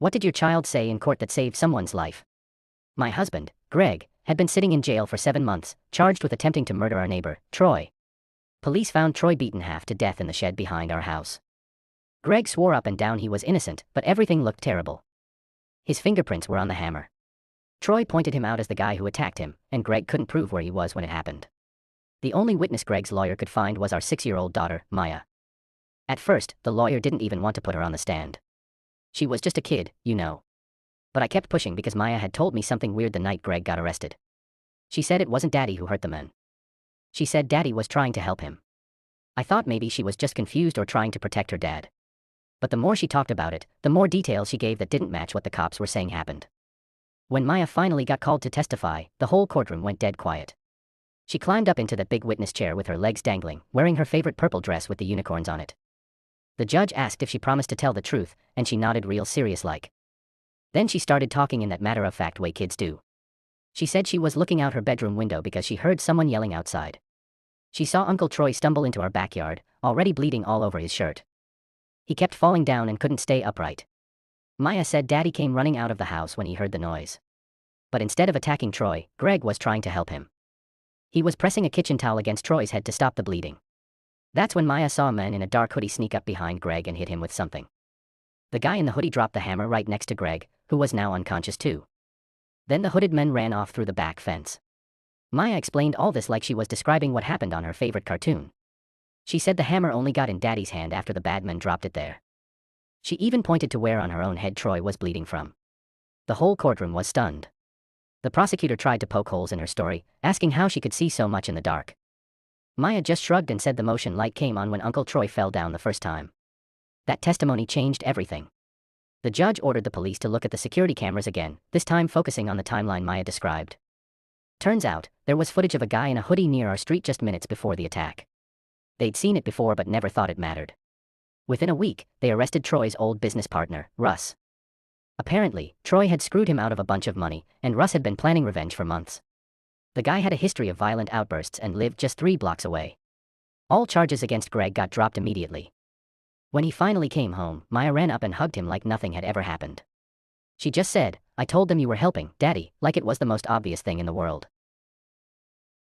What did your child say in court that saved someone's life? My husband, Greg, had been sitting in jail for 7 months, charged with attempting to murder our neighbor, Troy. Police found Troy beaten half to death in the shed behind our house. Greg swore up and down he was innocent, but everything looked terrible. His fingerprints were on the hammer. Troy pointed him out as the guy who attacked him, and Greg couldn't prove where he was when it happened. The only witness Greg's lawyer could find was our 6-year-old daughter, Maya. At first, the lawyer didn't even want to put her on the stand. She was just a kid, you know. But I kept pushing because Maya had told me something weird the night Greg got arrested. She said it wasn't Daddy who hurt the men. She said Daddy was trying to help him. I thought maybe she was just confused or trying to protect her dad. But the more she talked about it, the more details she gave that didn't match what the cops were saying happened. When Maya finally got called to testify, the whole courtroom went dead quiet. She climbed up into that big witness chair with her legs dangling, wearing her favorite purple dress with the unicorns on it. The judge asked if she promised to tell the truth, and she nodded real serious-like. Then she started talking in that matter-of-fact way kids do. She said she was looking out her bedroom window because she heard someone yelling outside. She saw Uncle Troy stumble into our backyard, already bleeding all over his shirt. He kept falling down and couldn't stay upright. Maya said Daddy came running out of the house when he heard the noise. But instead of attacking Troy, Greg was trying to help him. He was pressing a kitchen towel against Troy's head to stop the bleeding. That's when Maya saw a man in a dark hoodie sneak up behind Greg and hit him with something. The guy in the hoodie dropped the hammer right next to Greg, who was now unconscious too. Then the hooded men ran off through the back fence. Maya explained all this like she was describing what happened on her favorite cartoon. She said the hammer only got in Daddy's hand after the bad men dropped it there. She even pointed to where on her own head Troy was bleeding from. The whole courtroom was stunned. The prosecutor tried to poke holes in her story, asking how she could see so much in the dark. Maya just shrugged and said the motion light came on when Uncle Troy fell down the first time. That testimony changed everything. The judge ordered the police to look at the security cameras again, this time focusing on the timeline Maya described. Turns out, there was footage of a guy in a hoodie near our street just minutes before the attack. They'd seen it before but never thought it mattered. Within a week, they arrested Troy's old business partner, Russ. Apparently, Troy had screwed him out of a bunch of money, and Russ had been planning revenge for months. The guy had a history of violent outbursts and lived just 3 blocks away. All charges against Greg got dropped immediately. When he finally came home, Maya ran up and hugged him like nothing had ever happened. She just said, "I told them you were helping, Daddy," like it was the most obvious thing in the world.